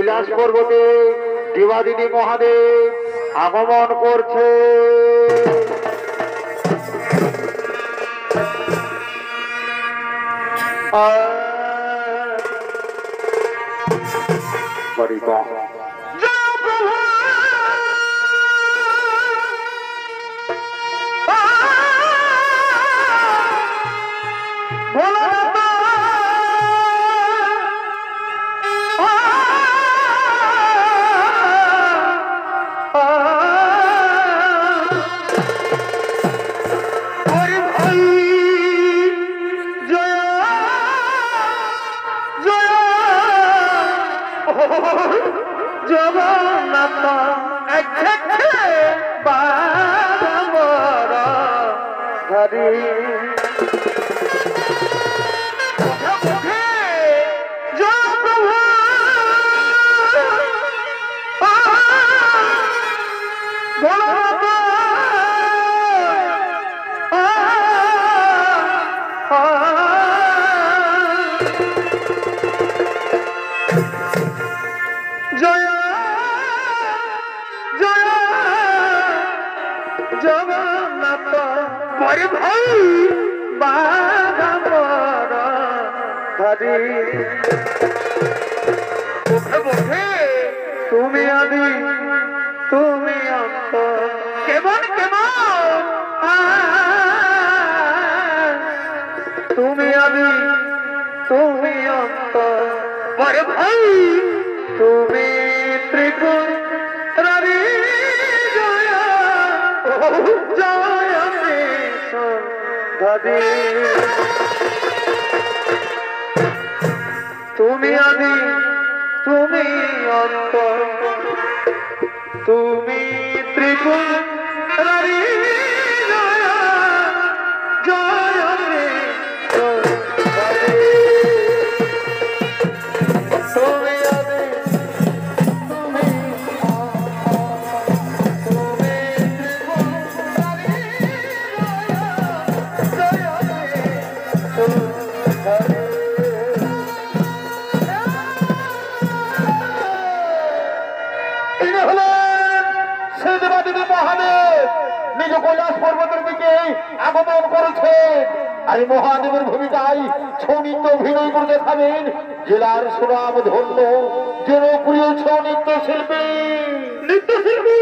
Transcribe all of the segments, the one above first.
কৈলাস পর্বতে দেবাদিনী মহাদেব আগমন করছে। জগন্নাথ বাবা ধরি জগন্নাথ পরে ভাই বাঘামর ধরি মুখে মুখে তুমি আদি তুমি অন্ত কেমন কেমন তুমি আদি তুমি অন্ত পরে ভাই তুমি ত্রিগুণ রারি জয় ধরি তুমি আদি তুমি অন্ত তুমি ত্রিগুণ রারি জয় জয় তুমি আদি মহাদেব নিজ কৈলাস পর্বতের দিকে আগমন করেছেন। আর মহাদেবের ভূমিকায় ছৌ নৃত্য অভিনয় করে দেখাবেন জেলার সুনাম ধন্য জনপ্রিয় ছৌ নৃত্যশিল্পী তুমি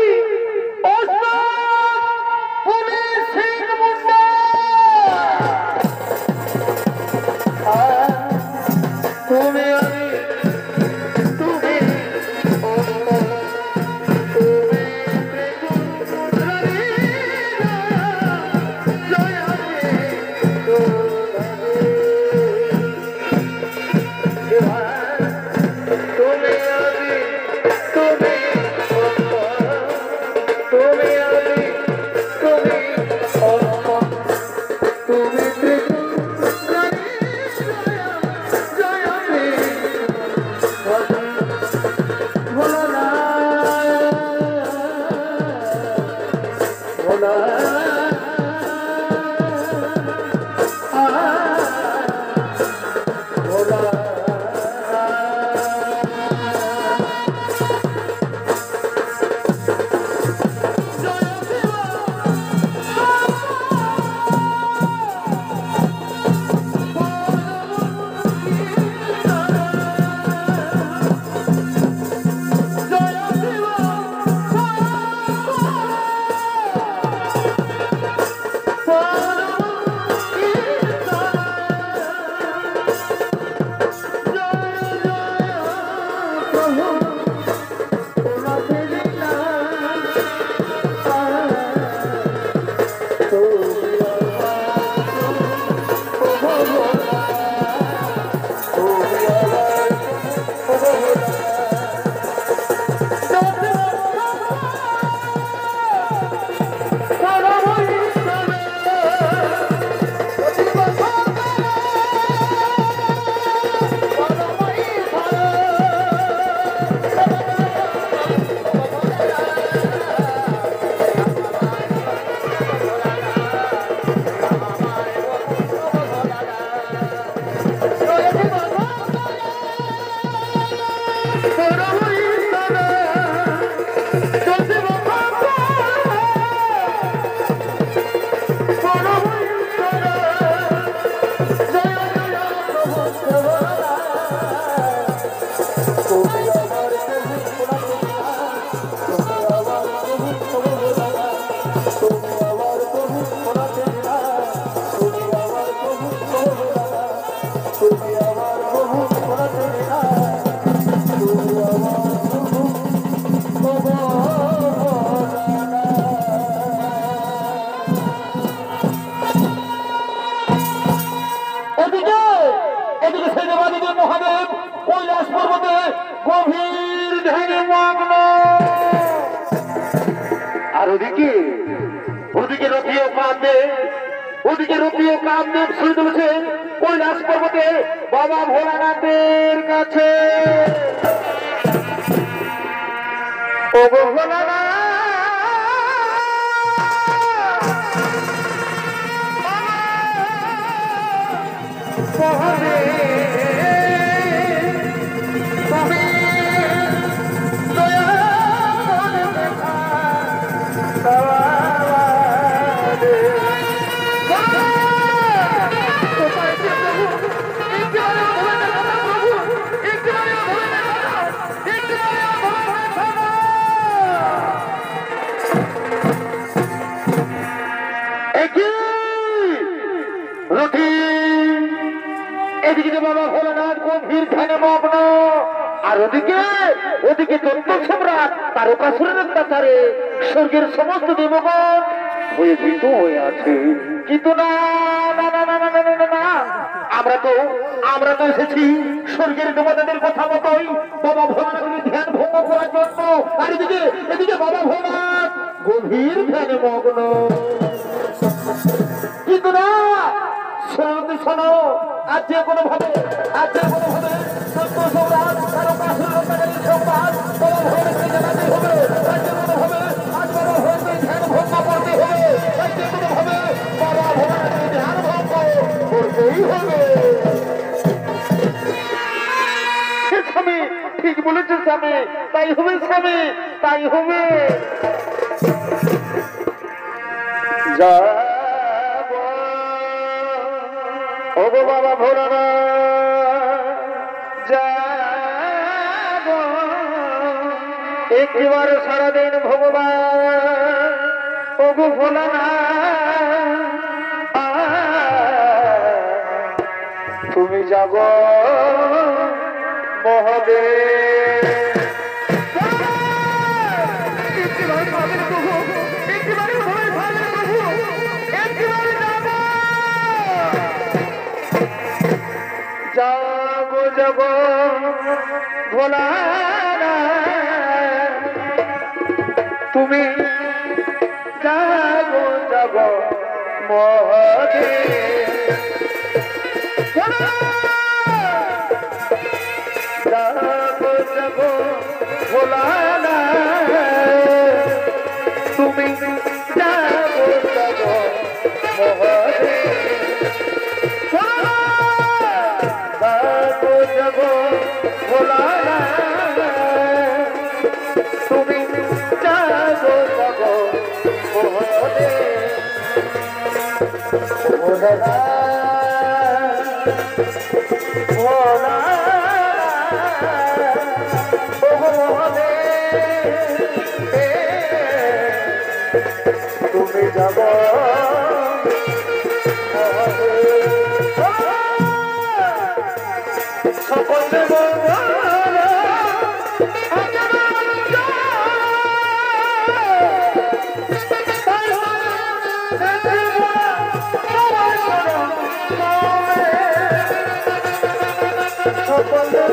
ওদিকে ওদিকে রতিও কাঁদে, ওদিকে রতিও কাঁদে শুনে তুলেছে কৈলাস পর্বতে বাবা ভোলানাথের কাছে। ও গো ভোলানাথ, এদিকে বাবা ভোলানাথ গভীর ধ্যানে মগ্ন, আর ওদিকে ওদিকে দৈত্য সম্রাট তারকাসুরের অত্যাচারে স্বর্গের সমস্ত দেবগণ হয়ে ভীত হয়ে আছে। কিন্তু না না না না না না না না, আমরা তো এসেছি স্বর্গের দেবতাদের কথা মতোই বাবা ভোলানাথের ধ্যান ভঙ্গ করার জন্য। আর এদিকে এদিকে বাবা ভোলানাথ গভীর ধ্যানে মগ্ন। কিন্তু না, শোনো, আজ যে কোনো ভাবে সত্য সম্রাট তারকাসুরের অত্যাচারী সংবাদ বাবা ভোলানাথকে জানাতে হবে। আজ যে কোনো ভাবে আজ বাবা ভোলানাথের ধ্যান ভঙ্গ করতে হবে। আজ যে কোনো ভাবে বাবা ভোলানাথের ধ্যান ভঙ্গ করতেই হবে। স্বামী, ঠিক বলেছে স্বামী, তাই হবে স্বামী, তাই হবে। ও গো বাবা ভোলানাথ যাব, একবার সারাদিন ভগবান ও গো ভোলানাথ তুমি যাব মহাদেব। যাবো যাব ভোলানাথ তুমি যাবো যাব মহাদেব। যাবো যাব ভোলানাথ তুমি যাবো যাব মহাদেব। যাব ভোলানাথ তুমি যাবো যাব মহাদেব। তুমি যাব সকল দেব সকল দেব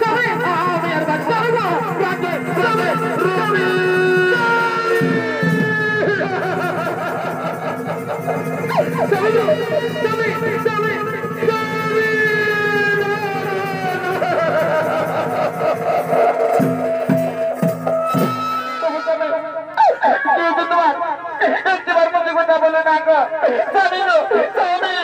Sorry, আর বাঁচবো না। রাগে রাগে রবি একবার মনে কথা বলে না গো স্বামী গো স্বামী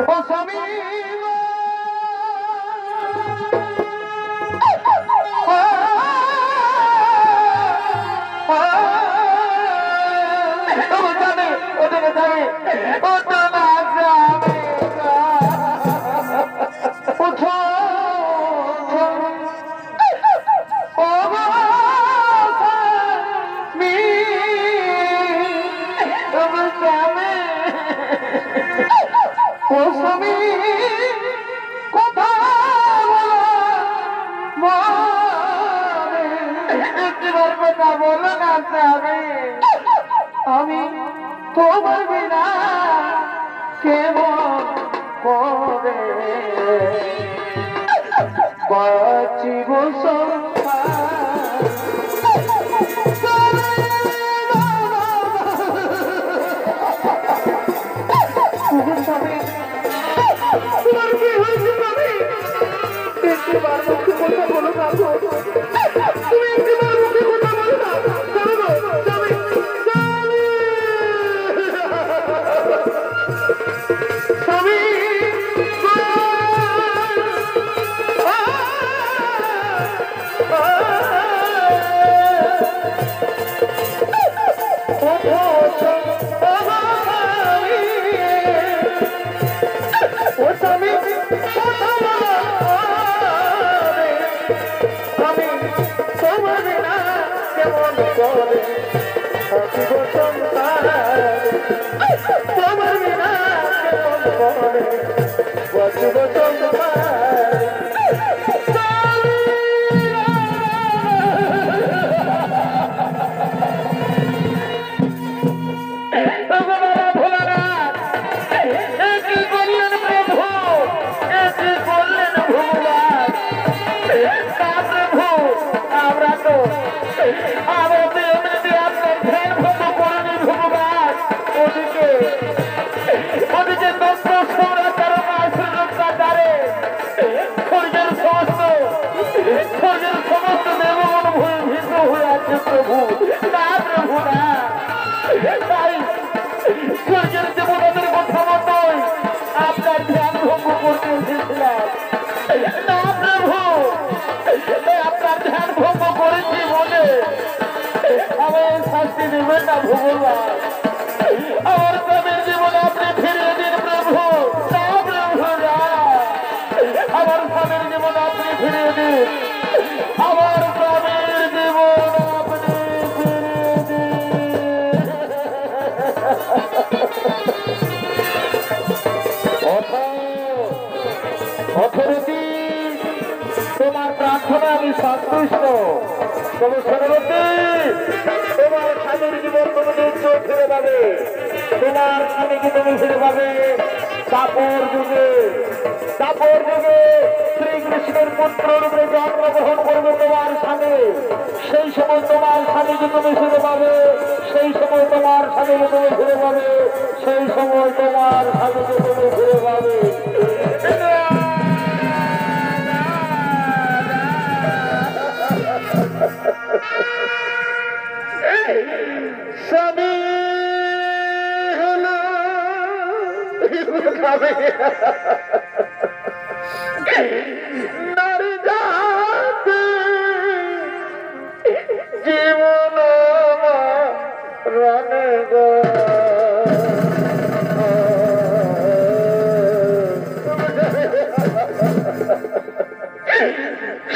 ও স্বামী আমি তোমার বিনা কেমন করে বাঁচিব তোমার কি হয়েছে একবার মুখে কথা বলো না তুমি একবার মুখে কথা বলো না তোমার প্রার্থনা আমি সন্তুষ্ট তবে সরবতী তোমার স্বামীর জীবন তুমি নিশ্চয় ফিরে পাবে তোমার স্বামীকে তুমি ফিরে পাবে দাপর যুগে শ্রীকৃষ্ণের পুত্র রূপে জন্মগ্রহণ করবে তোমার স্বামী সেই সময় তোমার স্বামীকে তুমি ফিরে পাবে সেই সময় তোমার স্বামীকে তুমি ফিরে পাবে সেই সময় তোমার স্বামীকে তুমি ফিরে পাবে স্বামী হলো নারী জাতি জীবন রানে গো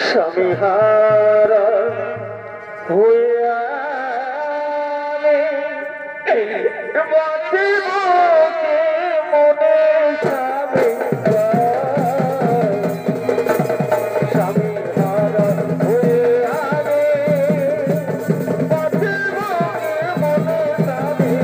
স্বামী হারা হইয়া বাঁচিব কে মনে স্বামী স্বামী হারা হইয়া বাঁচিব কে মনে স্বামী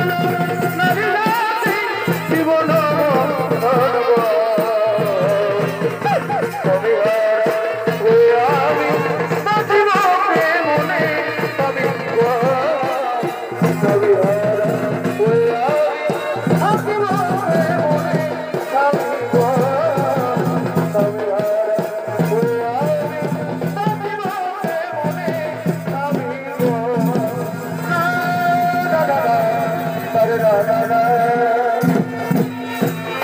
বলো